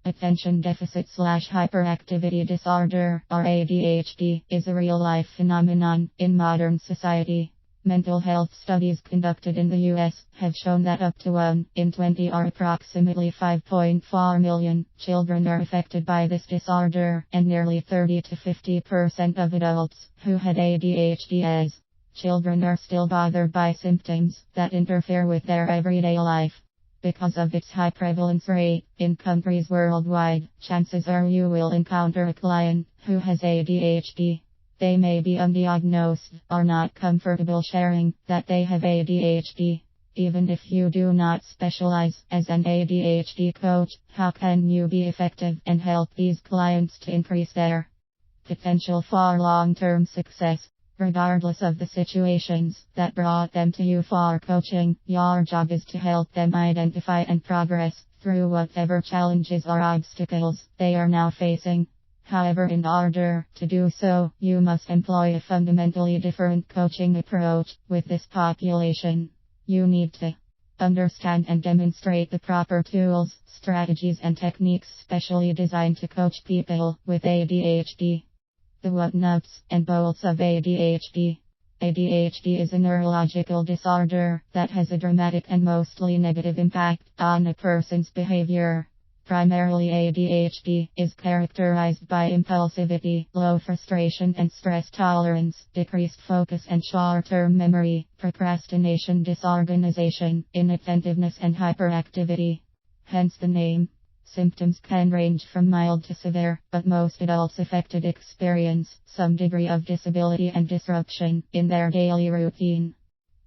Attention deficit/hyperactivity disorder, or ADHD, is a real-life phenomenon in modern society. Mental health studies conducted in the US have shown that up to 1 in 20, or approximately 5.4 million, children are affected by this disorder, and nearly 30 to 50% of adults who had ADHD as children are still bothered by symptoms that interfere with their everyday life. Because of its high prevalence rate in countries worldwide, chances are you will encounter a client who has ADHD. They may be undiagnosed or not comfortable sharing that they have ADHD. Even if you do not specialize as an ADHD coach, how can you be effective and help these clients to increase their potential for long-term success? Regardless of the situations that brought them to you for coaching, your job is to help them identify and progress through whatever challenges or obstacles they are now facing. However, in order to do so, you must employ a fundamentally different coaching approach with this population. You need to understand and demonstrate the proper tools, strategies, and techniques specially designed to coach people with ADHD. The what nuts and bolts of ADHD. ADHD is a neurological disorder that has a dramatic and mostly negative impact on a person's behavior. Primarily, ADHD is characterized by impulsivity, low frustration and stress tolerance, decreased focus and short-term memory, procrastination, disorganization, inattentiveness, and hyperactivity. Hence the name. Symptoms can range from mild to severe, but most adults affected experience some degree of disability and disruption in their daily routine.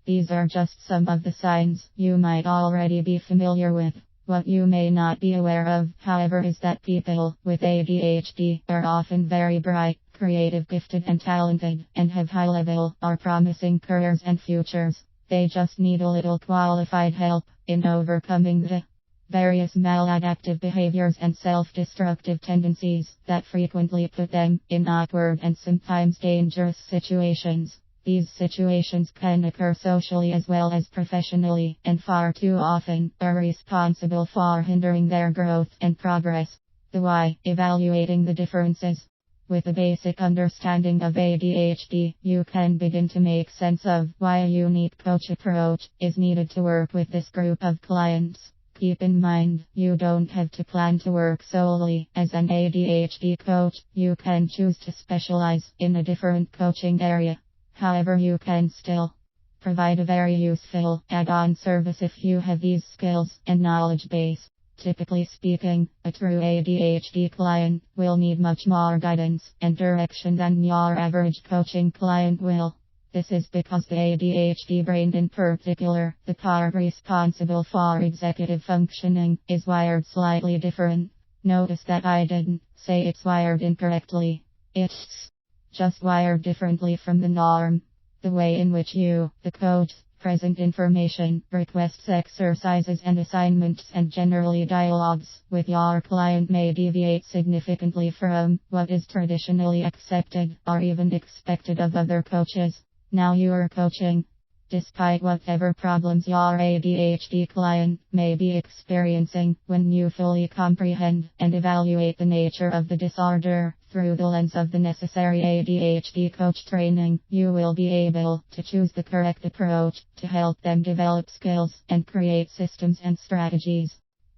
These are just some of the signs you might already be familiar with. What you may not be aware of, however, is that people with ADHD are often very bright, creative, gifted, and talented, and have high-level or promising careers and futures. They just need a little qualified help in overcoming the various maladaptive behaviors and self-destructive tendencies that frequently put them in awkward and sometimes dangerous situations. These situations can occur socially as well as professionally, and far too often are responsible for hindering their growth and progress. The why, evaluating the differences. With a basic understanding of ADHD, you can begin to make sense of why a unique coach approach is needed to work with this group of clients. Keep in mind, you don't have to plan to work solely as an ADHD coach. You can choose to specialize in a different coaching area. However, you can still provide a very useful add-on service if you have these skills and knowledge base. Typically speaking, a true ADHD client will need much more guidance and direction than your average coaching client will. This is because the ADHD brain in particular, the part responsible for executive functioning, is wired slightly different. Notice that I didn't say it's wired incorrectly. It's just wired differently from the norm. The way in which you, the coach, present information, requests exercises and assignments, and generally dialogues with your client may deviate significantly from what is traditionally accepted or even expected of other coaches. Now you are coaching. Despite whatever problems your ADHD client may be experiencing, when you fully comprehend and evaluate the nature of the disorder through the lens of the necessary ADHD coach training, you will be able to choose the correct approach to help them develop skills and create systems and strategies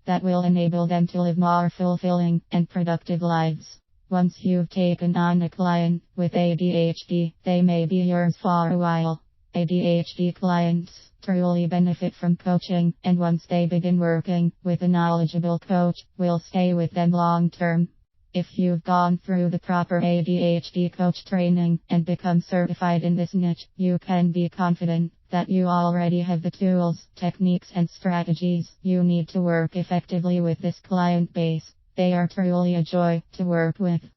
that will enable them to live more fulfilling and productive lives. Once you've taken on a client with ADHD, they may be yours for a while. ADHD clients truly benefit from coaching, and once they begin working with a knowledgeable coach, will stay with them long term. If you've gone through the proper ADHD coach training and become certified in this niche, you can be confident that you already have the tools, techniques, and strategies you need to work effectively with this client base. They are truly a joy to work with.